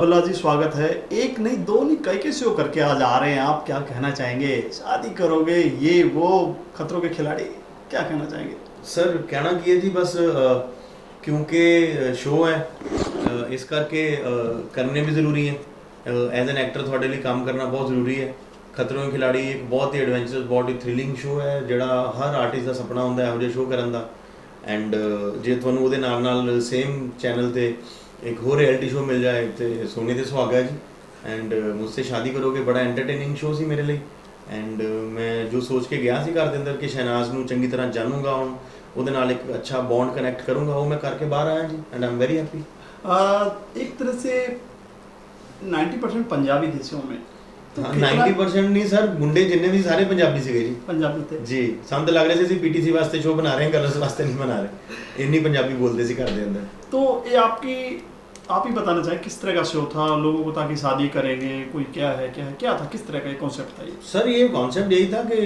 अल्लाह जी, स्वागत है। एक नहीं दो नहीं कई के शो करके आज आ रहे हैं। आप क्या कहना चाहेंगे? शादी करोगे, ये वो, खतरों के खिलाड़ी, क्या कहना चाहेंगे? सर कहना की है जी बस क्योंकि शो है इस करके करने भी ज़रूरी है। एज एन एक्टर थोड़े लिए काम करना बहुत ज़रूरी है। खतरों के खिलाड़ी एक बहुत ही एडवेंचरस बहुत ही थ्रिलिंग शो है ਜਿਹੜਾ हर आर्टिस्ट का सपना ਹੁੰਦਾ ਇਹੋ ਜਿਹੇ ਸ਼ੋ ਕਰਨ ਦਾ। ਐਂਡ ਜੇ ਤੁਹਾਨੂੰ ਉਹਦੇ ਨਾਲ सेम चैनल ਤੇ एक होर रियलिटी शो मिल जाए तो सोने ते सुहागा है जी। एंड मुझसे शादी करोगे बड़ा एंटरटेनिंग शो सी मेरे लिए। एंड मैं जो सोच के गया सी घर के अंदर कि शहनाज नूं चंगी तरह जानूंगा ਹੁਣ ਉਹਦੇ ਨਾਲ एक अच्छा बॉन्ड कनेक्ट करूंगा वो मैं करके बाहर आया जी। And I am very happy. एक तरह से 90% पंजाबी थे शो में। तो हाँ 90% नहीं सर, मुंडे जिन्ने भी सारे पंजाबी सीगे जी। पंजाबी थे जी। ਸਾਨੂੰ ਤਾਂ ਲੱਗ ਰਿਹਾ ਸੀ ਅਸੀਂ पीटीसी वास्ते शो बना रहे हैं, कलर्स वास्ते नहीं बना रहे। इन्नी पंजाबी बोलते सी घर के अंदर। तो ये आप ही बताना चाहें किस तरह का शो था? लोगों को ताकि शादी करेंगे, कोई क्या है क्या था, किस तरह का कॉन्सेप्ट था ये? सर ये कॉन्सेप्ट यही था कि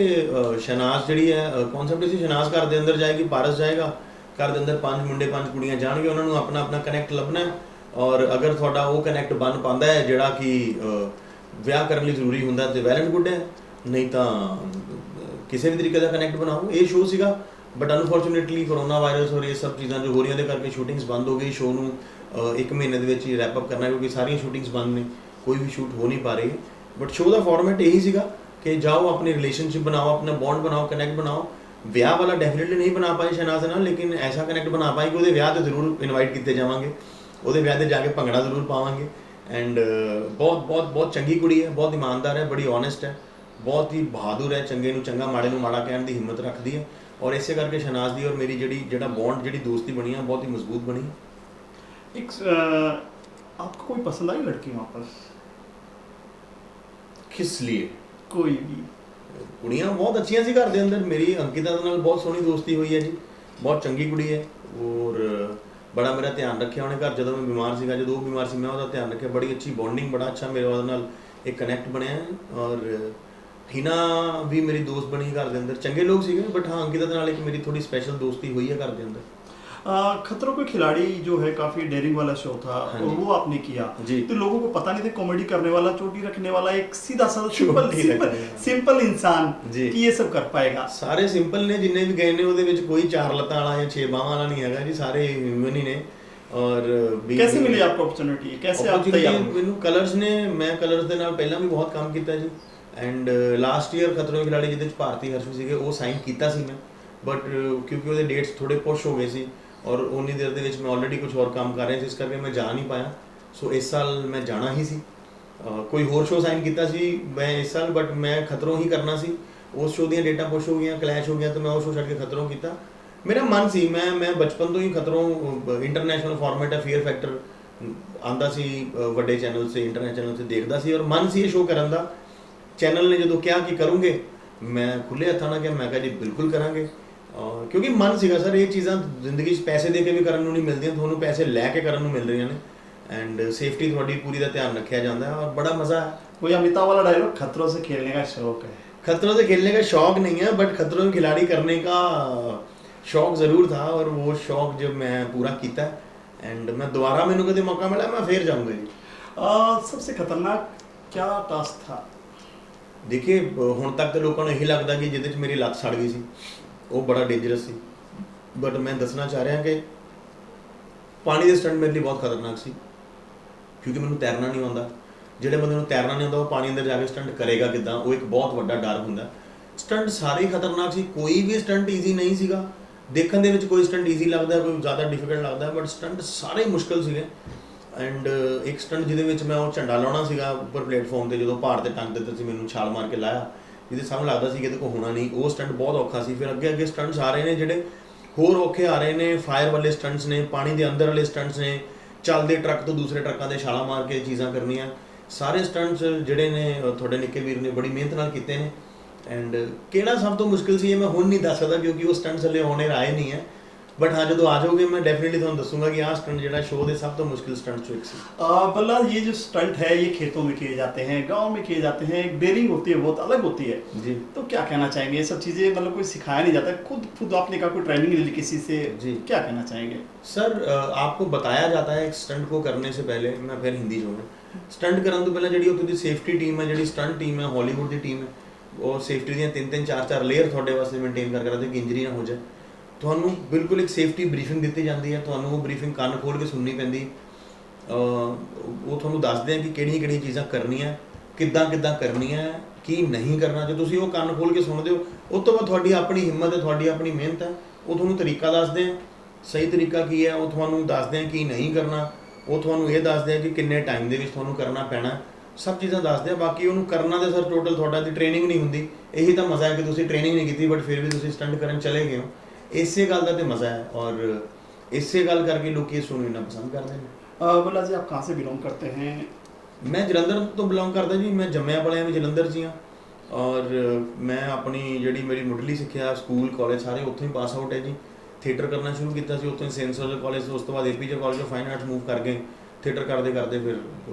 शहनाज जी है कॉन्सेप्ट इसी शहनाज घर के अंदर जाएगी, पारस जाएगा, घर के अंदर 5 मुंडे 5 कुड़ियाँ जाएंगे, उन्होंने अपना अपना कनैक्ट लभना है। और अगर थोड़ा वो कनैक्ट बन पाता है जोड़ा कि ਵਿਆਹ ਕਰਨ ਲਈ ਜ਼ਰੂਰੀ ਹੁੰਦਾ ਤੇ ਵੈਲ ਐਂਡ ਗੁੱਡ ਹੈ, ਨਹੀਂ ਤਾਂ ਕਿਸੇ ਵੀ ਤਰੀਕੇ ਦਾ ਕਨੈਕਟ ਬਣਾਓ। ਇਹ ਸ਼ੋਅ ਸੀਗਾ ਬਟ ਅਨਫੋਰਚੂਨੇਟਲੀ ਕੋਰੋਨਾ ਵਾਇਰਸ ਔਰ ਇਹ ਸਭ ਚੀਜ਼ਾਂ ਜੋ ਹੋ ਰਹੀਆਂ ਦੇ ਕਰਕੇ ਸ਼ੂਟਿੰਗਸ ਬੰਦ ਹੋ ਗਈ। ਸ਼ੋਅ ਨੂੰ 1 ਮਹੀਨੇ ਦੇ ਵਿੱਚ ਹੀ ਰੈਪ ਅਪ ਕਰਨਾ ਕਿਉਂਕਿ ਸਾਰੀਆਂ ਸ਼ੂਟਿੰਗਸ ਬੰਦ ਨੇ, ਕੋਈ ਵੀ ਸ਼ੂਟ ਹੋ ਨਹੀਂ ਪਾ ਰਹੀ। ਬਟ ਸ਼ੋਅ ਦਾ ਫਾਰਮੈਟ ਇਹੀ ਸੀਗਾ ਕਿ ਜਾਓ ਆਪਣੀ ਰਿਲੇਸ਼ਨਸ਼ਿਪ ਬਣਾਓ, ਆਪਣਾ ਬੌਂਡ ਬਣਾਓ, ਕਨੈਕਟ ਬਣਾਓ। ਵਿਆਹ ਵਾਲਾ ਡੈਫੀਨਿਟਲੀ ਨਹੀਂ ਬਣਾ ਪਾਏ ਸ਼ਹਨਾਜ਼ ਨਾਲ, ਲੇਕਿਨ ਐਸਾ ਕਨੈਕਟ ਬਣਾ ਪਾਏ ਕਿ ਉਹਦੇ ਵਿਆਹ ਤੇ ਜ਼ਰੂਰ ਇਨਵਾਈਟ ਕੀਤੇ ਜਾਵਾਂਗੇ, ਉਹਦੇ ਵਿਆਹ ਤੇ ਜਾ ਕੇ ਭੰਗੜਾ ਜ਼ਰੂਰ ਪਾਵਾਂਗੇ। एंड बहुत चंगी कुड़ी है, बहुत ईमानदार है, बड़ी ऑनेस्ट है, बहुत ही बहादुर है, चंगे नूं चंगा माड़े नूं माड़ा कहण दी हिम्मत रखती है। और इसे करके शहनाज दी और मेरी जिहड़ा बॉन्ड जिहड़ी दोस्ती बनी है बहुत ही मजबूत बनी है। आपको कोई पसंद आई लड़की वापस? किस लिए? कोई भी कुड़ियाँ बहुत अच्छी सी घर के अंदर। मेरी अंकिता दे नाल बहुत सोहनी दोस्ती हुई है जी, बहुत चंगी कुड़ी है। और बड़ा मेरा ध्यान रखिया उन्हें घर, जो मैं बीमार सीगा, जो बीमार सी मैं उसका ध्यान रखिया। बड़ी अच्छी बॉन्डिंग, बड़ा अच्छा मेरे नाल एक कनैक्ट बनया है। और हिना भी मेरी दोस्त बनी घर के अंदर, चंगे लोग सीगे। बट हाँ अंकिता दे नाल एक मेरी थोड़ी स्पैशल दोस्ती हुई है घर के अंदर। खतरों के खिलाड़ी जो है काफी डेयरिंग वाला शो था और वो आपने किया जी। तो लोगों को पता नहीं था कॉमेडी करने वाला, चोटी रखने वाला एक सीधा साधा सिंपल इंसान कि ये सब कर पाएगा। सारे सिंपल ने जिन्ने भी गए ने ਉਹਦੇ ਵਿੱਚ कोई 4 ਲੱਤਾਂ ਵਾਲਾ ਜਾਂ 6 ਬਾਹਾਂ ਵਾਲਾ ਨਹੀਂ ਹੈਗਾ ਜੀ, ਸਾਰੇ ਹਿਊਮਨ ਹੀ ਨੇ। और कैसे मिली आपको अपॉर्चुनिटी? कैसे आप तैयार हुए? ਮੈਨੂੰ ਕਲਰਸ ਨੇ, ਮੈਂ ਕਲਰਸ ਦੇ ਨਾਲ ਪਹਿਲਾਂ ਵੀ ਬਹੁਤ ਕੰਮ ਕੀਤਾ ਜੀ। ਐਂਡ ਲਾਸਟ ਈਅਰ ਖਤਰੋਂ ਕੇ ਖਿਲਾੜੀ ਜਿਹਦੇ ਵਿੱਚ ਭਾਰਤੀ ਹਰਸ਼ ਸੀਗੇ ਉਹ ਸਾਈਨ ਕੀਤਾ ਸੀ ਮੈਂ। ਬਟ ਕਿਉਂਕਿ ਉਹਦੇ ਡੇਟਸ ਥੋੜੇ ਪੁਸ਼ ਹੋ ਗਏ ਸੀ और उन्नी देर ਦੇ मैं ऑलरेडी कुछ और काम कर रहे थे, इस करके मैं जा नहीं पाया। सो इस साल मैं जाना ही सी। कोई होर शो साइन किया सी मैं इस साल, बट मैं खतरों ही करना सी। उस शो दी डेटा पुश हो गई, क्लैश हो गया, तो मैं वो शो छड़ के खतरों किया। मेरा मन सी, मैं बचपन तो ही खतरों इंटरनेशनल फॉर्मेट है, फियर फैक्टर आंदा सी वड्डे चैनल से, इंटरनेट चैनल से देखता सी और मन सी ये शो करन दा। चैनल ने जो कहा कि करूँगे, मैं खुले हत्थां नाल कहा, मैं कहा जी बिल्कुल करांगे। क्योंकि मन सीगा सर ये चीज़ां जिंदगी पैसे दे के भी करन नूं नहीं मिलदियां, तुहानूं पैसे लैके करन नूं मिल रही ने। एंड सेफ्टी थोड़ी पूरी का ध्यान रखा जाता है और बड़ा मज़ा है। कोई अमिताभ वाला डायलॉग, खतरों से खेलने का शौक है? खतरों से खेलने का शौक नहीं है, बट खतरों के खिलाड़ी करने का शौक ज़रूर था और वो शौक जब मैं पूरा किया एंड मैं दोबारा मैंने कभी मौका मिला मैं फिर जाऊँगा जी। सबसे खतरनाक क्या टास्क था? देखिए हुण तक तो लोगों को यही लगता कि जिहदे च मेरी लत्त सड़ गई सी वो बड़ा डेंजरस सी। बट मैं दसना चाह रहा कि पानी के स्टंट मेरे लिए बहुत खतरनाक सी क्योंकि मैंने तैरना नहीं आता। जिहड़े बंदे नूं तैरना नहीं आता वो पानी अंदर जाके स्टंट करेगा किदां, वो एक बहुत वड्डा डर हुंदा। स्टंट सारे ही खतरनाक सी, कोई भी स्टंट ईजी नहीं सीगा। देखण दे विच कोई स्टंट ईजी लगदा, कोई ज़्यादा डिफिकल्ट लगदा, बट स्टंट सारे ही मुश्किल सीगे। एंड एक स्टंट जिहदे विच मैं वो झंडा लाउणा सीगा उपर प्लेटफॉर्म ते, जो पहाड़ ते टंग दित्ता सी मैनूं छाल मार के लाया, जिहदे सामने लगता सी कि इहदे कोल होना नहीं। वो स्टंट बहुत औखा सी। फिर अगे अगे स्टंट्स आ रहे हैं जिहड़े होर औखे आ रहे हैं, फायर वाले स्टंट्स ने, पानी के अंदर वाले स्टंट्स ने, चलते ट्रक तो दूसरे ट्रकों से छाला मार के चीज़ां करनियां। सारे स्टंट्स जिहड़े ने थोड़े निक्के वीर ने बड़ी मेहनत नाल कीते ने। एंड किहड़ा सब तो मुश्किल सी मैं हुण नहीं दस सकदा क्योंकि वो स्टंट्स हले आने आए नहीं है। बट हाँ जो आ जाओगे मैं डेफिनेटली तुहानूं दसूंगा कि आह स्टंट जिहड़ा शो दे सब तो मुश्किल स्टंट चो एक सी। बल्ला ये जो स्टंट है ये खेतों में किए जाते हैं, गांव में किए जाते हैं, एक डेयरिंग होती है बहुत अलग होती है जी। तो क्या कहना चाहेंगे? ये सब चीज़ें मतलब कोई सिखाया नहीं जाता, खुद आपने कहा कोई ट्रेनिंग ले ली किसी से जी, क्या कहना चाहेंगे? सर आपको बताया जाता है एक स्टंट को करने से पहले, मैं फिर हिंदी जो है ਸਟੰਟ ਕਰਨ ਤੋਂ ਪਹਿਲਾਂ ਜਿਹੜੀ ਉੱਥੇ ਦੀ ਸੇਫਟੀ ਟੀਮ ਹੈ, ਜਿਹੜੀ ਸਟੰਟ ਟੀਮ ਹੈ, ਹਾਲੀਵੁੱਡ ਦੀ ਟੀਮ ਹੈ, ਉਹ ਸੇਫਟੀ ਦੀਆਂ 3-3 4-4 ਲੇਅਰ ਤੁਹਾਡੇ ਵਾਸਤੇ ਮੇਨਟੇਨ ਕਰ ਕਰਦੇ ਕਿ ਇੰਜਰੀ ਨਾ ਹੋ ਜਾਏ। ਤੁਹਾਨੂੰ ਬਿਲਕੁਲ ਇੱਕ ਸੇਫਟੀ ਬਰੀਫਿੰਗ ਦਿੱਤੀ ਜਾਂਦੀ ਹੈ, ਤੁਹਾਨੂੰ ਉਹ ਬਰੀਫਿੰਗ ਕੰਨ ਖੋਲ੍ਹ ਕੇ ਸੁਣਨੀ ਪੈਂਦੀ। ਉਹ ਤੁਹਾਨੂੰ ਦੱਸਦੇ ਆ ਕਿ ਕਿਹੜੀਆਂ ਚੀਜ਼ਾਂ ਕਰਨੀਆਂ, ਕਿੱਦਾਂ ਕਰਨੀਆਂ, ਕੀ ਨਹੀਂ ਕਰਨਾ। ਜੇ ਤੁਸੀਂ ਉਹ ਕੰਨ ਖੋਲ੍ਹ ਕੇ ਸੁਣਦੇ ਹੋ, ਉਸ ਤੋਂ ਬਾਅਦ ਤੁਹਾਡੀ ਆਪਣੀ ਹਿੰਮਤ ਹੈ, ਤੁਹਾਡੀ ਆਪਣੀ ਮਿਹਨਤ ਹੈ, ਉਹ ਤੁਹਾਨੂੰ ਤਰੀਕਾ ਦੱਸਦੇ ਆ, ਸਹੀ ਤਰੀਕਾ ਕੀ ਹੈ ਉਹ ਤੁਹਾਨੂੰ ਦੱਸਦੇ ਆ, ਕੀ ਨਹੀਂ ਕਰਨਾ ਉਹ ਤੁਹਾਨੂੰ ਇਹ ਦੱਸਦੇ ਆ ਕਿ ਕਿੰਨੇ ਟਾਈਮ ਦੇ ਵਿੱਚ ਤੁਹਾਨੂੰ ਕਰਨਾ ਪੈਣਾ, ਸਭ ਚੀਜ਼ਾਂ ਦੱਸਦੇ ਆ। ਬਾਕੀ ਉਹਨੂੰ ਕਰਨਾ ਤਾਂ ਸਰ ਟੋਟਲ ਤੁਹਾਡਾ ਦੀ ਟ੍ਰੇਨਿੰਗ ਨਹੀਂ ਹੁੰਦੀ। ਇਹੀ ਤਾਂ ਮਜ਼ਾ ਹੈ ਕਿ ਤੁਸੀਂ ਟ੍ਰੇਨਿੰਗ ਨਹੀਂ ਕੀਤੀ ਬਟ ਫਿਰ ਵੀ ਤੁਸੀਂ ਸਟੰਟ ਕਰਨ ਚਲੇ ਗਏ ਹੋ। ਇਸੇ ਗੱਲ ਦਾ ਤਾਂ ਮਜ਼ਾ ਹੈ ਔਰ ਇਸੇ ਗੱਲ ਕਰਕੇ ਲੋਕ ਇਸ ਨੂੰ ਇੰਨਾ ਪਸੰਦ ਕਰਦੇ ਨੇ। बोला जी आप कहाँ से बिलोंग करते हैं? ਮੈਂ ਜਲੰਧਰ ਤੋਂ ਬਿਲੋਂਗ ਕਰਦਾ ਜੀ। ਮੈਂ ਜੰਮਿਆ ਪਲਿਆ ਵੀ ਜਲੰਧਰ 'ਚ ਹੀ ਹਾਂ ਔਰ ਮੈਂ ਆਪਣੀ ਜਿਹੜੀ ਮੇਰੀ ਮੁੱਢਲੀ ਸਿੱਖਿਆ ਸਕੂਲ ਕਾਲਜ ਸਾਰੇ ਉੱਥੋਂ ਹੀ ਪਾਸ ਆਊਟ ਹੈ ਜੀ। ਥੀਏਟਰ ਕਰਨਾ ਸ਼ੁਰੂ ਕੀਤਾ ਸੀ ਉੱਥੋਂ ਹੀ ਸੇਂਟ ਜੋਸਫ ਕਾਲਜ, ਉਸ ਤੋਂ ਬਾਅਦ APJ college of fine arts move ਕਰ ਗਏ। ਥੀਏਟਰ ਕਰਦੇ ਫਿਰ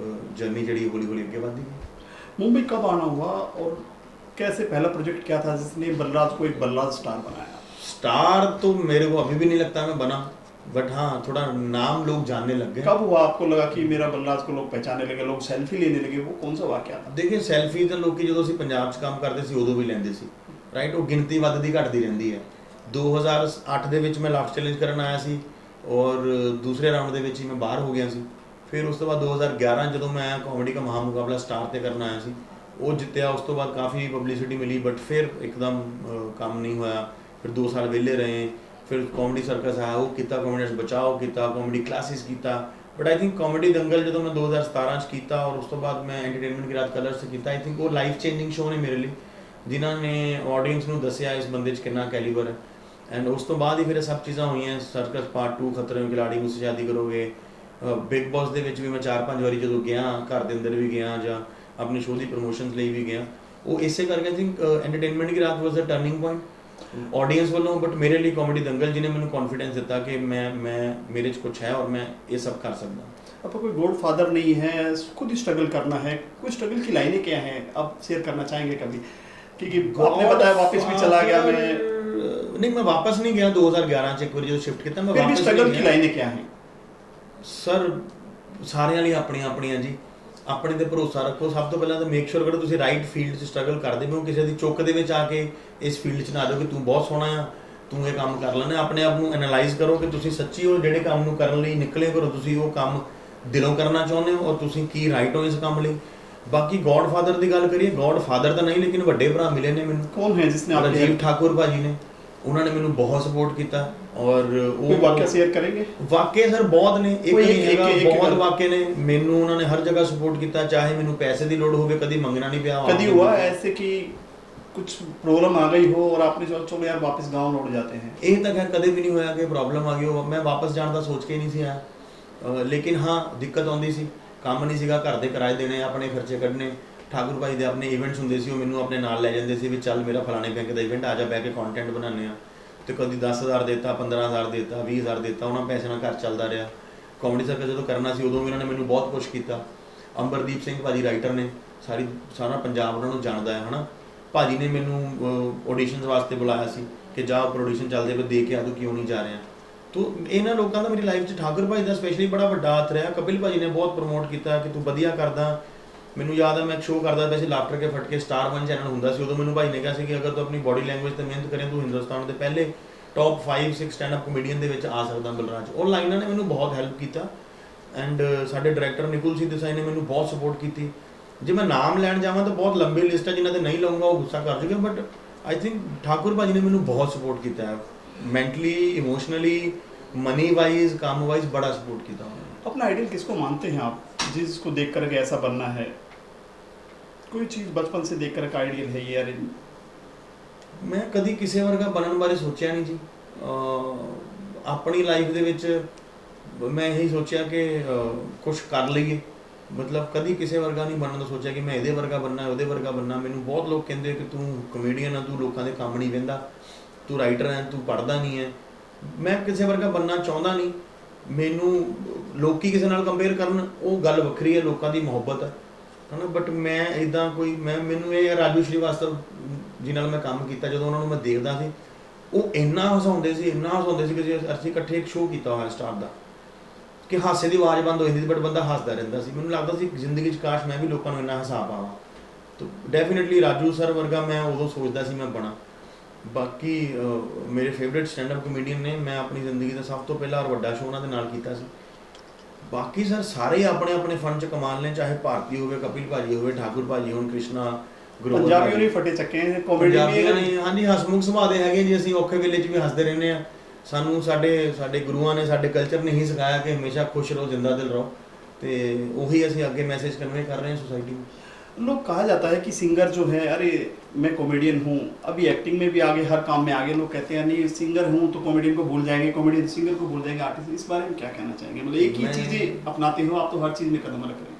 ਜਰਨੀ ਜਿਹੜੀ ਹੌਲੀ ਅੱਗੇ ਵਧਦੀ ਗਈ। मुंबई कब आना हुआ और कैसे, पहला प्रोजेक्ट क्या था जिसने बलराज को एक बलराज स्टार बनाया? स्टार तो मेरे को अभी भी नहीं लगता मैं बना, बट हाँ थोड़ा नाम लोग जानने लग गए। कब हुआ आपको लगा कि मेरा बलराज को लोग पहचानने लगे, लोग सेल्फी लेने लगे? वो कौन सा वाकया था? देखिए ਸੈਲਫੀ ਤਾਂ ਲੋਕੀ ਜਦੋਂ ਅਸੀਂ ਪੰਜਾਬ 'ਚ ਕੰਮ ਕਰਦੇ ਸੀ ਉਦੋਂ ਵੀ ਲੈਂਦੇ ਸੀ, ਰਾਈਟ। ਉਹ ਗਿਣਤੀ ਵੱਧਦੀ ਘਟਦੀ ਰਹਿੰਦੀ ਹੈ। 2008 ਦੇ ਵਿੱਚ ਮੈਂ ਲਾਫਟ ਚੈਲੰਜ ਕਰਨ ਆਇਆ ਸੀ ਔਰ ਦੂਸਰੇ ਰਾਊਂਡ ਦੇ ਵਿੱਚ ਹੀ ਮੈਂ ਬਾਹਰ ਹੋ ਗਿਆ ਸੀ। ਫਿਰ ਉਸ ਤੋਂ ਬਾਅਦ 2011 ਜਦੋਂ ਮੈਂ ਕਾਮੇਡੀ ਦਾ ਮਹਾ ਮੁਕਾਬਲਾ ਸਟਾਰ ਤੇ ਕਰਨ ਆਇਆ ਸੀ, ਉਹ ਜਿੱਤਿਆ। ਉਸ ਤੋਂ ਬਾਅਦ ਕਾਫੀ ਪਬਲਿਸਿਟੀ ਮਿਲੀ ਬਟ ਫਿਰ ਇੱਕਦਮ ਕੰਮ ਨਹੀਂ ਹੋਇਆ। ਫਿਰ 2 ਸਾਲ ਵਿਹਲੇ ਰਹੇ। ਫਿਰ ਕਾਮੇਡੀ ਸਰਕਸ ਆਇਆ, ਉਹ ਕੀਤਾ, ਕਾਮੇਡੀ ਬਚਾਓ ਕੀਤਾ, ਕਾਮੇਡੀ ਕਲਾਸਿਸ ਕੀਤਾ। ਬਟ ਆਈ ਥਿੰਕ ਕਾਮੇਡੀ ਦੰਗਲ ਜਦੋਂ ਮੈਂ 2017 'ਚ ਕੀਤਾ ਔਰ ਉਸ ਤੋਂ ਬਾਅਦ ਮੈਂ ਐਂਟਰਟੇਨਮੈਂਟ ਕੀ ਰਾਤ ਕਲਰਸ 'ਚ ਕੀਤਾ, ਆਈ ਥਿੰਕ ਉਹ ਲਾਈਫ ਚੇਂਜਿੰਗ ਸ਼ੋਅ ਨੇ ਮੇਰੇ ਲਈ, ਜਿਨ੍ਹਾਂ ਨੇ ਆਡੀਅנס ਨੂੰ ਦੱਸਿਆ ਇਸ ਬੰਦੇ 'ਚ ਕਿੰਨਾ ਕੈਲੀਬਰ ਹੈ। ਐਂਡ ਉਸ ਤੋਂ ਬਾਅਦ ਹੀ ਫਿਰ ਇਹ ਸਭ ਚੀਜ਼ਾਂ ਹੋਈਆਂ। ਸਰਕਸ ਪਾਰਟ 2, ਖਤਰੇ ਮੇਂ ਖਿਲਾੜੀ, ਮੁਝਸੇ ਸ਼ਾਦੀ ਕਰੋਗੇ, ਬਿਗ ਬੌਸ ਦੇ ਵਿੱਚ ਵੀ ਮੈਂ 4-5 ਵਾਰੀ ਜਦੋਂ ਗਿਆ, ਘਰ ਦੇ ਅੰਦਰ ਵੀ ਗਿਆ ਜਾਂ ਆਪਣੀ ਸ਼ੋਅ ਦੀ ਪ੍ਰਮੋਸ਼ਨਸ ਲਈ ਵੀ ਗਿਆ। ਉਹ ਇਸੇ ਕਰਕੇ ਆਈ ਥਿੰਕ ਐਂਟਰਟੇਨਮੈਂਟ ਕੀ ਰਾਤ ਵਾਸ ਅ ਟਰਨਿੰਗ ਪੁਆਇੰਟ ਆਡੀਅנס ਵੱਲੋਂ, ਬਟ ਮੇਰੇ ਲਈ ਕਾਮੇਡੀ ਦੰਗਲ ਜਿਹਨੇ ਮੈਨੂੰ ਕੌਨਫੀਡੈਂਸ ਦਿੱਤਾ ਕਿ ਮੈਂ ਮੇਰੇ 'ਚ ਕੁਝ ਹੈ ਔਰ मैं ये सब कर सकता हूँ। आपका कोई गॉड फादर नहीं है, खुद ही स्ट्रगल करना है, कोई स्ट्रगल की लाइनें क्या हैं आप शेयर करना चाहेंगे कभी? क्योंकि आपने बताया वापस भी चला गया मैं। नहीं, मैं वापस नहीं गया। 2011 'ਚ ਇੱਕ ਵਾਰ ਜਦੋਂ ਸ਼ਿਫਟ ਕੀਤਾ ਮੈਂ फिर भी वापस स्ट्रगल की लाइनें क्या हैं? ਸਰ ਸਾਰਿਆਂ ਲਈ ਆਪਣੀਆਂ ਜੀ। ਆਪਣੇ ਤੇ ਭਰੋਸਾ ਰੱਖੋ। ਸਭ ਤੋਂ ਪਹਿਲਾਂ ਤਾਂ ਮੇਕ ਸ਼ੋਰ ਕਰੋ ਤੁਸੀਂ ਰਾਈਟ ਫੀਲਡ 'ਚ ਸਟਰਗਲ ਕਰਦੇ ਹੋ। ਕਿਸੇ ਦੀ ਚੁੱਕ ਦੇ ਵਿੱਚ ਆ ਕੇ ਇਸ ਫੀਲਡ 'ਚ ਨਾ ਜਾਓ ਕਿ ਤੂੰ ਬਹੁਤ ਸੋਹਣਾ ਆ, ਤੂੰ ਇਹ ਕੰਮ ਕਰ ਲੈਣਾ। ਆਪਣੇ ਆਪ ਨੂੰ ਐਨਾਲਾਈਜ਼ ਕਰੋ ਕਿ ਤੁਸੀਂ ਸੱਚੀ ਹੋ ਜਿਹੜੇ ਕੰਮ ਨੂੰ ਕਰਨ ਲਈ ਨਿਕਲੇ ਕਰੋ, ਤੁਸੀਂ ਉਹ ਕੰਮ ਦਿਲੋਂ ਕਰਨਾ ਚਾਹੁੰਦੇ ਹੋ ਔਰ ਤੁਸੀਂ ਕੀ ਰਾਈਟ ਹੋ ਇਸ ਕੰਮ ਲਈ। ਬਾਕੀ ਗॉड ਫਾਦਰ ਦੀ ਗੱਲ ਕਰੀਏ, ਗॉड ਫਾਦਰ ਤਾਂ ਨਹੀਂ ਲੇਕਿਨ ਵੱਡੇ ਭਰਾ ਮਿਲੇ ਨੇ ਮੈਨੂੰ। कौन है जिसने आपको? ਰਾਜੀਵ ਠਾਕੁਰ ਭਾਜੀ ਨੇ, ਉਹਨਾਂ ਨੇ ਮੈਨੂੰ ਬਹੁਤ ਸਪੋਰਟ ਕੀਤਾ ਔਰ कोई वाकया शेयर करेंगे? ਵਾਕਿਆ ਸਰ ਬਹੁਤ ਨੇ, ਇੱਕ ਕੋਈ ਨਹੀਂ ਹੈਗਾ, ਇੱਕ ਬਹੁਤ ਵਾਕਿਆ ਨੇ। ਮੈਨੂੰ ਉਹਨਾਂ ਨੇ ਹਰ ਜਗ੍ਹਾ ਸਪੋਰਟ ਕੀਤਾ, ਚਾਹੇ ਮੈਨੂੰ ਪੈਸੇ ਦੀ ਲੋੜ ਹੋਵੇ, ਕਦੀ ਮੰਗਣਾ ਨਹੀਂ ਪਿਆ। कभी हुआ ऐसे कि कुछ प्रॉब्लम आ गई हो और आपने सोचा चलो यार वापस गांव लौट जाते हैं? ਇਹ ਤਾਂ ਖੈਰ ਕਦੇ ਵੀ ਨਹੀਂ ਹੋਇਆ ਕਿ ਪ੍ਰੋਬਲਮ ਆ ਗਈ ਹੋ। ਮੈਂ ਵਾਪਸ ਜਾਣ ਦਾ ਸੋਚ ਕੇ ਹੀ ਨਹੀਂ ਸੀ ਆਇਆ, ਲੇਕਿਨ ਹਾਂ ਦਿੱਕਤ ਆਉਂਦੀ ਸੀ। ਕੰਮ ਨਹੀਂ ਸੀਗਾ, ਘਰ ਦੇ ਕਿਰਾਏ ਦੇਣੇ, ਆਪਣੇ ਖਰਚੇ ਕੱਢਣੇ। ਠਾਕੁਰ ਭਾਈ ਦੇ ਆਪਣੇ ਇਵੈਂਟਸ ਹੁੰਦੇ ਸੀ, ਉਹ ਮੈਨੂੰ ਆਪਣੇ ਨਾਲ ਲੈ ਜਾਂਦੇ ਸੀ ਵੀ ਚੱਲ ਮੇਰਾ ਫਲਾਣੇ ਬੈਂਕ ਦਾ ਇਵੈਂਟ ਆ ਜਾ, ਬਹਿ ਕੇ ਕੰਟੈਂਟ ਬਣਾਉਂਦੇ ਆ। ਤੇ ਕਦੀ 10,000 ਦਿੱਤਾ, 15,000 ਦਿੱਤਾ, 20,000 ਦਿੱਤਾ, ਉਹਨਾਂ ਪੈਸੇ ਨਾਲ ਘਰ ਚੱਲਦਾ ਰਿਹਾ। ਕਾਮੇਡੀ ਸਰਕਸ ਜਦੋਂ ਕਰਨਾ ਸੀ ਉਦੋਂ ਵੀ ਉਹਨਾਂ ਨੇ ਮੈਨੂੰ ਬਹੁਤ ਪੁਸ਼ ਕੀਤਾ। ਅੰਬਰਦੀਪ ਸਿੰਘ ਭਾਜੀ ਰਾਈਟਰ ਨੇ, ਸਾਰਾ ਪੰਜਾਬ ਉਹਨਾਂ ਨੂੰ ਜਾਣਦਾ ਹੈ ਹਨਾ। ਭਾਜੀ ਨੇ ਮੈਨੂੰ ਆਡੀਸ਼ਨਸ ਵਾਸਤੇ ਬੁਲਾਇਆ ਸੀ ਕਿ ਜਾ ਆਡੀਸ਼ਨ ਚੱਲਦੇ ਪਏ, ਦੇ ਕੇ ਆ ਤੂੰ ਕਿਉਂ ਨਹੀਂ ਜਾ ਰਿਹਾ। ਤੋ ਇਹਨਾਂ ਲੋਕਾਂ ਦਾ ਮੇਰੀ ਲਾਈਫ 'ਚ ਠਾਕੁਰ ਭਾਈ ਦਾ ਸਪੈਸ਼ਲੀ ਬੜਾ ਵੱਡਾ ਹੱਥ ਰਿਹਾ। ਕਪਿਲ ਭਾਜੀ ਨੇ ਬਹੁਤ ਪ੍ਰਮੋਟ ਕੀਤਾ ਕਿ ਤੂੰ ਵਧੀਆ ਕਰਦਾ। ਮੈਨੂੰ ਯਾਦ ਹੈ ਮੈਂ ਇੱਕ ਸ਼ੋਅ ਕਰਦਾ ਵੈਸੇ ਲਾਫਟਰ ਕੇ ਫਟਕੇ ਸਟਾਰ 1 ਚੈਨਲ ਹੁੰਦਾ ਸੀ, ਉਦੋਂ ਮੈਨੂੰ ਭਾਈ ਨੇ ਕਿਹਾ ਸੀ ਕਿ ਅਗਰ ਤੂੰ ਆਪਣੀ ਬੋਡੀ ਲੈਂਗੁਏਜ ਤੇ ਮਿਹਨਤ ਕਰੇ ਤੂੰ ਹਿੰਦੁਸਤਾਨ ਦੇ ਪਹਿਲੇ ਟੌਪ 5-6 ਸਟੈਂਡ-ਅਪ ਕਮੇਡੀਅਨ ਦੇ ਵਿੱਚ ਆ ਸਕਦਾ ਬਲਰਾਜ। ਉਹ ਲਾਈਨਾਂ ਨੇ ਮੈਨੂੰ ਬਹੁਤ ਹੈਲਪ ਕੀਤਾ ਐਂਡ ਸਾਡੇ ਡਾਇਰੈਕਟਰ ਨਿਕੁਲ ਸਿੰਘ ਦੇਸਾਈ ਨੇ ਮੈਨੂੰ ਬਹੁਤ ਸਪੋਰਟ ਕੀਤੀ। ਜੇ ਮੈਂ ਨਾਮ ਲੈਣ ਜਾਵਾਂ ਤਾਂ ਬਹੁਤ ਲੰਬੀ ਲਿਸਟ ਹੈ, ਜਿਨ੍ਹਾਂ ਤੇ ਨਹੀਂ ਲਊਂਗਾ ਉਹ ਗੁੱਸਾ ਕਰ ਜੂਗੇ, ਬਟ ਆਈ ਥਿੰਕ ਠਾਕੁਰ ਭਾਜੀ ਨੇ ਮੈਨੂੰ ਬਹੁਤ ਸਪੋਰਟ ਕੀਤਾ ਹੈ, ਮੈਂਟਲੀ, ਇਮੋਸ਼ਨਲੀ, मनी वाइज, काम वाइज बड़ा सपोर्ट किया उन्होंने। अपना आइडियल किसको मानते हैं आप, जिसको देख कर ऐसा बनना है? कोई चीज़ बचपन से देख कर का आइडियल है ये यार? मैं कभी किसी वर्गा बनने बारे सोचा नहीं जी। अपनी लाइफ दे विच मैं यही सोचा कि कुछ कर लईए, मतलब कभी किसी वर्गा नहीं बनने का सोचा कि मैं ये वर्गा बनना है, वो वर्गा बनना। मैनू बहुत लोग कहते कि तू कमेडियन है, तू लोगों के काम नहीं वहिंदा, तू राइटर है, तू पढ़ता नहीं है। मैं किसी वर्गा बनना चाहता नहीं। मैनू लोग किसी नाल कंपेयर करन वो गल वक्री है, लोगों की मुहब्बत है ना, बट मैं इदा कोई मैनू ये राजू श्रीवास्तव जिन्हां नाल मैं काम किया, जो उन्होंने मैं देखता सी वो इन्ना हसाउंदे सी कि ਅਸੀਂ ਇਕੱਠੇ ਇੱਕ ਸ਼ੋਅ ਕੀਤਾ ਹੋਇਆ ਸਟਾਰ ਦਾ ਕਿ ਹਾਸੇ ਦੀ ਆਵਾਜ਼ ਬੰਦ ਹੋ ਜਾਂਦੀ ਸੀ ਬਟ ਬੰਦਾ ਹੱਸਦਾ ਰਹਿੰਦਾ ਸੀ। ਮੈਨੂੰ ਲੱਗਦਾ ਸੀ ਜ਼ਿੰਦਗੀ 'ਚ ਕਾਸ਼ ਮੈਂ ਵੀ ਲੋਕਾਂ ਨੂੰ ਇੰਨਾ ਹਸਾ ਪਾਵਾਂ। ਤਾਂ ਡੈਫੀਨੇਟਲੀ ਰਾਜੂ ਸਰ ਵਰਗਾ ਮੈਂ ਉਦੋਂ ਸੋਚਦਾ ਸੀ ਮੈਂ ਬਣਾ। ਬਾਕੀ ਮੇਰੇ ਫੇਵਰੇਟ ਸਟੈਂਡ ਅਪ ਕਮੇਡੀਅਨ ਨੇ। ਮੈਂ ਆਪਣੀ ਜ਼ਿੰਦਗੀ ਦਾ ਸਭ ਤੋਂ ਪਹਿਲਾ ਔਰ ਵੱਡਾ ਸ਼ੋਅ ਉਹਨਾਂ ਦੇ ਨਾਲ ਕੀਤਾ ਸੀ। ਬਾਕੀ ਸਰ ਸਾਰੇ ਆਪਣੇ ਆਪਣੇ ਫਨ 'ਚ ਕਮਾਲ ਨੇ, ਚਾਹੇ ਭਾਰਤੀ ਹੋਵੇ, ਕਪਿਲ ਭਾਜੀ ਹੋਵੇ, ਠਾਕੁਰ ਭਾਜੀ ਹੋਣ, ਕ੍ਰਿਸ਼ਨਾ ਗਰੋਵਰ ਪੰਜਾਬੀਆਂ ਨੇ ਫਟੇ ਚੱਕੇ ਨੇ ਕਾਮੇਡੀ ਪੰਜਾਬੀਆਂ में। ਨੇ। ਹਾਂਜੀ, ਹਸਮੁਖ ਸੁਭਾਅ ਦੇ ਹੈਗੇ ਜੀ। ਅਸੀਂ ਔਖੇ ਵੇਲੇ 'ਚ ਵੀ ਹੱਸਦੇ ਰਹਿੰਦੇ ਆ। ਸਾਨੂੰ ਸਾਡੇ ਗੁਰੂਆਂ ਨੇ, ਸਾਡੇ ਕਲਚਰ ਨੇ ਹੀ ਸਿਖਾਇਆ ਕਿ ਹਮੇਸ਼ਾ ਖੁਸ਼ ਰਹੋ, ਜ਼ਿੰਦਾ ਦਿਲ ਰਹੋ। ਤੇ ਉਹੀ ਅਸੀਂ ਅੱਗੇ ਮੈਸੇਜ ਕਨਵੇ कर रहे हैं सोसाइटी में। लोग कहा जाता है कि सिंगर जो है, अरे मैं कॉमेडियन हूँ, अभी एक्टिंग में भी आगे, हर काम में आगे। लोग कहते हैं नहीं सिंगर हूँ तो कॉमेडियन को भूल जाएंगे, कॉमेडियन सिंगर को भूल जाएंगे, आर्टिस्ट। इस बारे में क्या कहना चाहेंगे? मतलब एक ही चीज़ें अपनाते हो आप, तो हर चीज़ में कदम रख रहे हैं।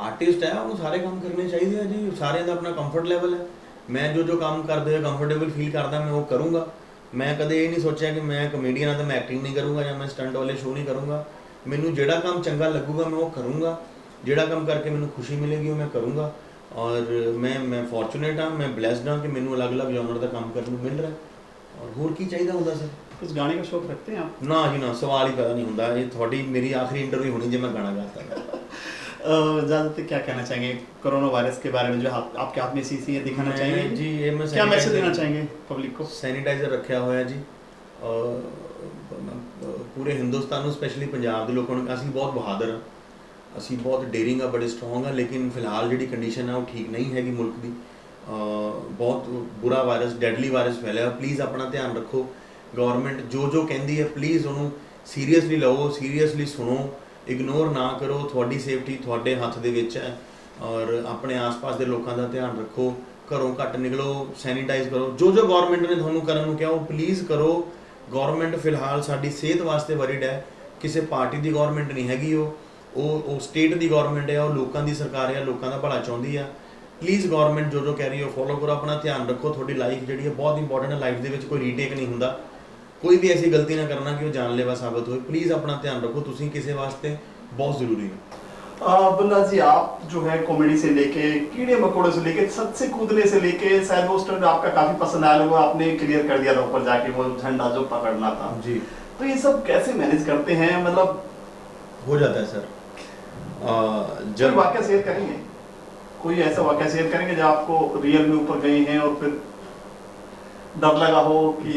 आर्टिस्ट है ਉਹਨੂੰ ਸਾਰੇ ਕੰਮ ਕਰਨੇ ਚਾਹੀਦੇ ਆ ਜੀ। ਸਾਰਿਆਂ ਦਾ ਆਪਣਾ ਕੰਫਰਟ ਲੈਵਲ ਹੈ। ਮੈਂ ਜੋ ਕੰਮ ਕਰਦੇ ਹੋਏ ਕੰਫਰਟੇਬਲ ਫੀਲ ਕਰਦਾ ਮੈਂ ਉਹ ਕਰੂੰਗਾ। ਮੈਂ ਕਦੇ ਇਹ ਨਹੀਂ ਸੋਚਿਆ ਕਿ ਮੈਂ ਕਮੇਡੀਅਨ ਆ ਤਾਂ ਮੈਂ ਐਕਟਿੰਗ ਨਹੀਂ ਕਰੂੰਗਾ ਜਾਂ ਮੈਂ ਸਟੰਟ ਵਾਲੇ ਸ਼ੋਅ ਨਹੀਂ ਕਰੂੰਗਾ। ਮੈਨੂੰ ਜਿਹੜਾ ਕੰਮ ਚੰਗਾ ਲੱਗੂਗਾ ਮੈਂ ਉਹ ਕਰੂੰਗਾ। ਜਿਹੜਾ ਕੰਮ ਕਰਕੇ ਮੈਨੂੰ ਖੁਸ਼ੀ ਮਿਲੇਗੀ ਉਹ ਮੈਂ ਕਰੂੰਗਾ। ਔਰ ਮੈਂ ਫੋਰਚੂਨੇਟ ਹਾਂ, ਮੈਂ ਬਲੈਸਡ ਹਾਂ ਕਿ ਮੈਨੂੰ ਅਲੱਗ-ਅਲੱਗ ਜਨਰ ਦਾ ਕੰਮ ਕਰਨ ਨੂੰ ਮਿਲ ਰਿਹਾ। ਔਰ ਹੋਰ ਕੀ ਚਾਹੀਦਾ ਹੁੰਦਾ ਸਰ? कुछ गाने का शौक रखते हैं आप? ਨਾ ਜੀ ਨਾ, ਸਵਾਲ ਹੀ ਪੈਦਾ ਨਹੀਂ ਹੁੰਦਾ। ਇਹ ਤੁਹਾਡੀ ਮੇਰੀ ਆਖਰੀ ਇੰਟਰਵਿਊ होनी ਜੇ मैं गाना गाता। ज़्यादातर क्या कहना चाहेंगे कोरोना वायरस के बारे में, जो आपके हाथ में शीशी है, दिखाना चाहेंगे जी? ये मैं क्या मैसेज देना चाहेंगे पब्लिक को? सैनिटाइजर रखा होया जी। पूरे हिंदुस्तान ਨੂੰ ਸਪੈਸ਼ਲੀ ਪੰਜਾਬ ਦੇ ਲੋਕਾਂ ਨੂੰ, ਅਸੀਂ ਬਹੁਤ ਬਹਾਦਰ ਹਾਂ, ਅਸੀਂ ਬਹੁਤ ਡੇਰਿੰਗ ਆ, ਬੜੇ ਸਟਰੋਂਗ ਆ। ਲੇਕਿਨ ਫਿਲਹਾਲ ਜਿਹੜੀ ਕੰਡੀਸ਼ਨ ਆ ਉਹ ਠੀਕ ਨਹੀਂ ਹੈਗੀ ਮੁਲਕ ਦੀ। ਬਹੁਤ ਬੁਰਾ ਵਾਇਰਸ, ਡੈਡਲੀ ਵਾਇਰਸ ਫੈਲਿਆ। ਪਲੀਜ਼ ਆਪਣਾ ਧਿਆਨ ਰੱਖੋ। ਗਵਰਨਮੈਂਟ ਜੋ ਕਹਿੰਦੀ ਹੈ ਪਲੀਜ਼ ਉਹਨੂੰ ਸੀਰੀਅਸਲੀ ਲਓ, ਸੀਰੀਅਸਲੀ ਸੁਣੋ, ਇਗਨੋਰ ਨਾ ਕਰੋ। ਤੁਹਾਡੀ ਸੇਫਟੀ ਤੁਹਾਡੇ ਹੱਥ ਦੇ ਵਿੱਚ ਹੈ। ਔਰ ਆਪਣੇ ਆਸ-ਪਾਸ ਦੇ ਲੋਕਾਂ ਦਾ ਧਿਆਨ ਰੱਖੋ। ਘਰੋਂ ਘੱਟ ਨਿਕਲੋ, ਸੈਨੀਟਾਈਜ਼ ਕਰੋ। ਜੋ ਗਵਰਨਮੈਂਟ ਨੇ ਤੁਹਾਨੂੰ ਕਰਨ ਨੂੰ ਕਿਹਾ ਉਹ ਪਲੀਜ਼ ਕਰੋ। ਗਵਰਨਮੈਂਟ ਫਿਲਹਾਲ ਸਾਡੀ ਸਿਹਤ ਵਾਸਤੇ ਵਰਿਡ ਹੈ। ਕਿਸੇ ਪਾਰਟੀ ਦੀ ਗਵਰਨਮੈਂਟ ਨਹੀਂ ਹੈਗੀ ਉਹ ਸਟੇਟ ਦੀ ਗਵਰਨਮੈਂਟ ਹੈ, ਉਹ ਲੋਕਾਂ ਦੀ ਸਰਕਾਰ ਹੈ, ਲੋਕਾਂ ਦਾ ਭਲਾ ਚਾਹੁੰਦੀ ਆ। ਪਲੀਜ਼ ਗਵਰਨਮੈਂਟ ਜੋ ਕਹਿ ਰਹੀ ਹੈ ਉਹ ਫੋਲੋ ਕਰੋ। ਆਪਣਾ ਧਿਆਨ ਰੱਖੋ। ਤੁਹਾਡੀ ਲਾਈਫ ਜਿਹੜੀ ਹੈ ਬਹੁਤ ਇੰਪੋਰਟੈਂਟ ਹੈ। ਲਾਈਫ ਦੇ ਵਿੱਚ ਕੋਈ ਰੀਟੇਕ ਨਹੀਂ ਹੁੰਦਾ। ਕੋਈ ਵੀ ਐਸੀ ਗਲਤੀ ਨਾ ਕਰਨਾ कि वो जानलेवा साबित हो। प्लीज़ अपना ध्यान रखो। तुसी किसी वास्ते बहुत ज़रूरी है। बन्ना जी, आप जो है कॉमेडी से लेके कीड़े मकोड़े से लेके छत से कूदने से लेके, शायद वो स्टंट आपका काफी पसंद आया लोगों, आपने क्लियर कर दिया था ऊपर जाके वो झंडा जो पकड़ना था जी। तो ये सब कैसे मैनेज करते हैं? मतलब हो जाता है सर। कोई वाकया शेयर करेंगे? कोई ऐसा वाकया शेयर करेंगे जो आपको रियल में ऊपर गए हैं और फिर डर लगा हो कि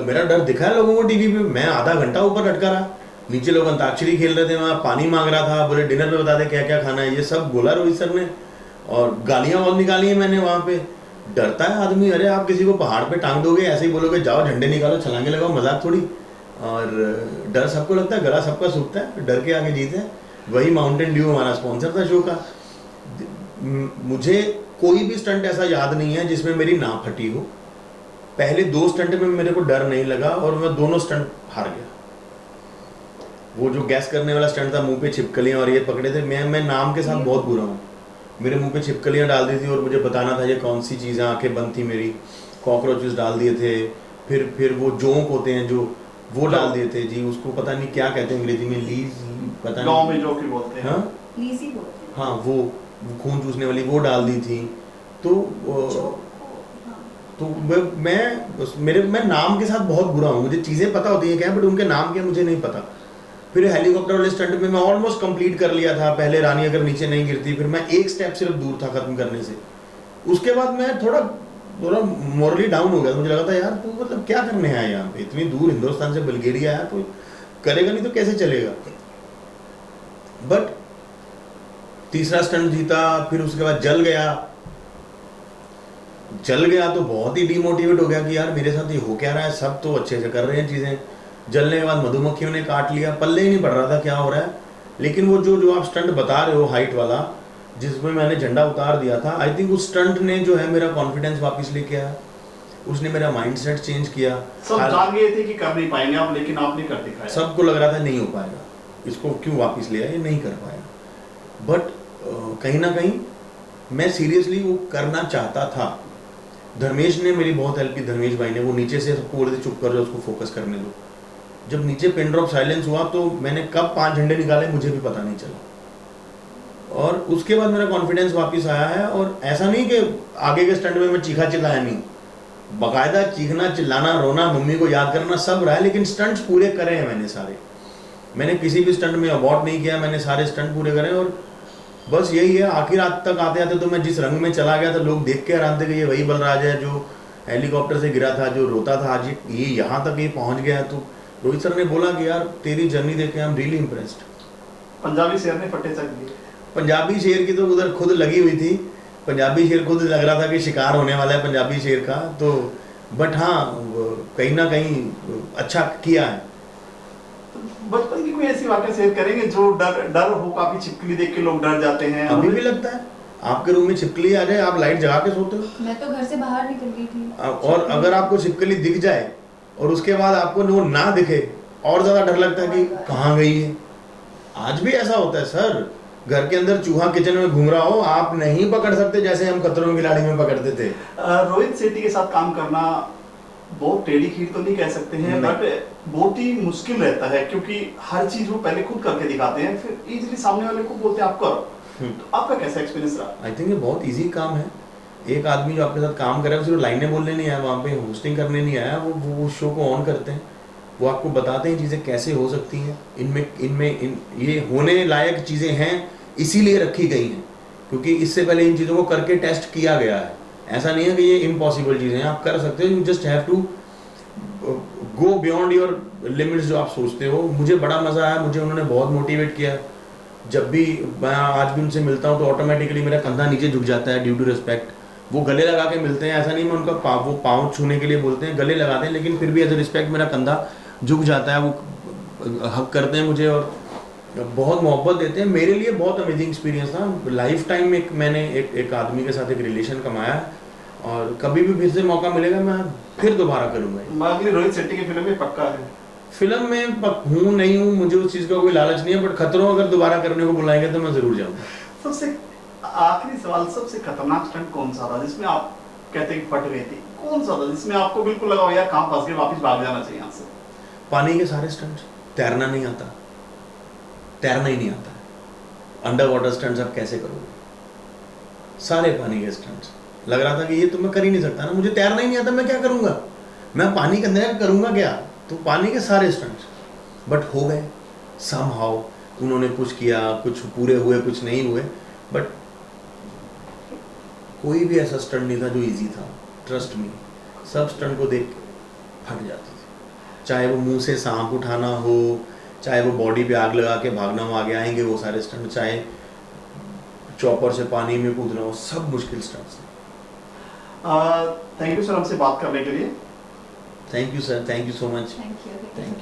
मेरा डर दिखा है लोगों को टीवी पे। मैं आधा घंटा ऊपर लटका रहा, नीचे लोग अंताक्षरी खेल रहे थे, वहाँ पानी मांग रहा था, बोले डिनर में बता दे क्या क्या खाना है। ये सब बोला रोहित सर ने और गालियाँ बहुत निकाली हैं मैंने वहाँ पे। डरता है आदमी। अरे आप किसी को पहाड़ पे टांग दोगे, ऐसे ही बोलोगे जाओ झंडे निकालो, छलांगे लगाओ, मजाक थोड़ी। और डर सबको लगता है, गला सबका सूखता है, डर के आगे जीते हैं। वही माउंटेन ड्यू हमारा स्पॉन्सर था शो का। मुझे कोई भी स्टंट ऐसा याद नहीं है जिसमें मेरी ना फटी हो। पहले 2 स्टंट में मेरे को डर नहीं लगा और मैं दोनों स्टंट हार गया। वो जो गैस करने वाला स्टंट था, मुंह पे छिपकलियाँ और ये पकड़े थे। मैं नाम के साथ बहुत बुरा हूँ। मेरे मुंह पे छिपकलियाँ डाल दी थी और मुझे बताना था ये कौन सी चीज़ें, आंखें बंद थी मेरी। कॉकरोचेस डाल दिए थे। फिर वो जोंक होते हैं जो, वो डाल दिए थे जी। उसको पता नहीं क्या कहते हैं अंग्रेजी में, लीज, पता नहीं, गांव में जो कि बोलते हैं। हाँ लीज ही बोलते हैं। हाँ, वो खून चूसने वाली वो डाल दी थी। तो मैं नाम के साथ बहुत बुरा हूँ। मुझे चीज़ें पता होती हैं क्या, बट उनके नाम क्या मुझे नहीं पता। फिर हेलीकॉप्टर वाले स्टंट में मैं ऑलमोस्ट कंप्लीट कर लिया था। पहले रानी अगर नीचे नहीं गिरती, फिर मैं एक स्टेप सिर्फ दूर था खत्म करने से। उसके बाद मैं थोड़ा मॉरली डाउन हो गया। मुझे लगा था यार तू मतलब क्या करने आया यहाँ पे, इतनी दूर हिंदुस्तान से बल्गेरिया आया, तो करेगा नहीं तो कैसे चलेगा। बट तीसरा स्टंट जीता। फिर उसके बाद जल गया तो बहुत ही डिमोटिवेट हो गया कि यार मेरे साथ ये हो क्या रहा है। सब तो अच्छे से कर रहे हैं चीज़ें। जलने के बाद मधुमक्खियों ने काट लिया, पल्ले ही नहीं पड़ रहा था क्या हो रहा है। लेकिन वो जो आप स्टंट बता रहे हो हाइट वाला, जिसमें मैंने झंडा उतार दिया था, आई थिंक उस स्टंट ने जो है मेरा कॉन्फिडेंस वापस लेके आया। उसने मेरा माइंडसेट चेंज किया। सब जान गए थे कि कर नहीं पाएंगे आप, लेकिन आपने कर दिखाया। सबको लग रहा था नहीं हो पाएगा, इसको क्यों वापस लिया, ये नहीं कर पाएगा। बट कहीं ना कहीं मैं सीरियसली वो करना चाहता था। धर्मेश ने मेरी बहुत हेल्प की। धर्मेश भाई ने, वो नीचे से सबको बोले थे चुप कर जाओ, उसको फोकस करने दो। जब नीचे पिन ड्रॉप साइलेंस हुआ तो मैंने कब 5 झंडे निकाले मुझे भी पता नहीं चला। और उसके बाद मेरा कॉन्फिडेंस वापस आया है। और ऐसा नहीं कि आगे के स्टंट में मैं चीखा चिल्लाया नहीं, बाकायदा चीखना चिल्लाना रोना मम्मी को याद करना सब रहा है, लेकिन स्टंट्स पूरे करे हैं मैंने सारे। मैंने किसी भी स्टंट में अबॉर्ट नहीं किया, मैंने सारे स्टंट पूरे करे और बस यही है। आखिर रात तक आते आते तो मैं जिस रंग में चला गया था, लोग देख के हैरान थे कि ये वही बलराज है जो हेलीकॉप्टर से गिरा था, जो रोता था, आज ये यहाँ तक ये पहुँच गया। तो रोहित सर ने बोला कि यार तेरी जर्नी देख के I am really impressed. Punjabi शेर ने फटे चक दिए। पंजाबी शेर की तो उधर खुद लगी हुई थी, पंजाबी शेर खुद लग रहा था कि शिकार होने वाला है पंजाबी शेर का। तो बट हाँ, कहीं ना कहीं अच्छा किया है। बचपन की कोई ऐसी वाकया शेयर करेंगे जो डर हो, काफी छिपकली देख के लोग डर जाते हैं? अभी भी लगता है आपके रूम में छिपकली आ जाए, आप लाइट जगा के सोते हो? मैं तो घर से बाहर निकल गई थी। और अगर आपको छिपकली दिख जाए और उसके बाद आपको वो ना दिखे, और ज्यादा डर लगता है कि कहाँ गई है। आज भी ऐसा होता है सर, घर के अंदर चूहा किचन में घूम रहा हो, आप नहीं पकड़ सकते जैसे हम खतरों की खिलाड़ी में पकड़ते थे। रोहित शेट्टी के साथ काम करना बहुत टेढ़ी खीर तो नहीं कह सकते हैं, बट बहुत ही मुश्किल रहता है, क्योंकि हर चीज वो पहले खुद करके दिखाते हैं, फिर इजीली सामने वाले को बोलते हैं आप करो। तो आपका कैसा एक्सपीरियंस रहा? आई थिंक ये बहुत इजी काम है। एक आदमी जो आपके साथ काम कर रहा है, सिर्फ लाइनें बोलने नहीं आया, वहाँ पे होस्टिंग करने नहीं आया, वो शो को ऑन करते हैं, वो आपको बताते हैं चीज़ें कैसे हो सकती हैं, इनमें ये होने लायक चीज़ें हैं, इसीलिए रखी गई हैं, क्योंकि इससे पहले इन चीज़ों को करके टेस्ट किया गया है। ऐसा नहीं है कि ये इम्पॉसिबल चीज़ें हैं, आप कर सकते हो, you just have to go beyond your limits जो आप सोचते हो। मुझे बड़ा मज़ा आया, मुझे उन्होंने बहुत मोटिवेट किया। जब भी मैं आज भी उनसे मिलता हूँ तो ऑटोमेटिकली मेरा कंधा नीचे झुक जाता है ड्यू टू रिस्पेक्ट। वो गले लगा के मिलते हैं, ऐसा नहीं मैं उनका वो पाँव छूने के लिए बोलते हैं, गले लगाते हैं, लेकिन फिर भी एज ए रिस्पेक्ट मेरा कंधा झुक जाता है। वो हक करते हैं मुझे और बहुत मोहब्बत देते हैं। मेरे लिए बहुत अमेजिंग एक्सपीरियंस था। लाइफ टाइम में मैंने एक आदमी के साथ एक रिलेशन कमाया, और कभी भी फिर से मौका मिलेगा मैं फिर दोबारा करूँगा। अगली रोहित शेट्टी की फिल्म में पक्का है? फिल्म में हूँ नहीं हूँ, मुझे उस चीज़ का कोई लालच नहीं है, बट खतरों अगर दोबारा करने को बुलाएंगे तो मैं ज़रूर जाऊँगा। सबसे आखिरी सवाल, सबसे खतरनाक स्टंट कौन सा था जिसमें आप कहते हैं फट गई थी? कौन सा था जिसमें आपको बिल्कुल लगा यार कहाँ फंस गए, वापस भाग जाना चाहिए यहाँ से? पानी के सारे स्टंट्स। तैरना नहीं आता, तैरना ही नहीं आता। अंडर वाटर स्टंट्स आप कैसे करोगे? सारे पानी के स्टंट्स। लग रहा था कि ये तो मैं कर ही नहीं सकता ना, मुझे तैरना ही नहीं आता, मैं क्या करूँगा, मैं पानी के अंदर करूँगा क्या? तो पानी के सारे स्टंट्स बट हो गए समहाउ। उन्होंने कुछ किया, कुछ पूरे हुए, कुछ नहीं हुए, बट कोई भी ऐसा स्टंट नहीं था जो इजी था। ट्रस्ट मी, सब स्टंट को देख के फट जाती थी। चाहे वो मुंह से सांप उठाना हो, चाहे वो बॉडी पे आग लगा के भागना हो, आगे आएंगे वो सारे स्टंट, चाहे चॉपर से पानी में कूदना हो, सब मुश्किल स्टंट्स। थैंक यू सर हमसे बात करने के लिए। Thank you sir, thank you so much. Thank you. Thank you.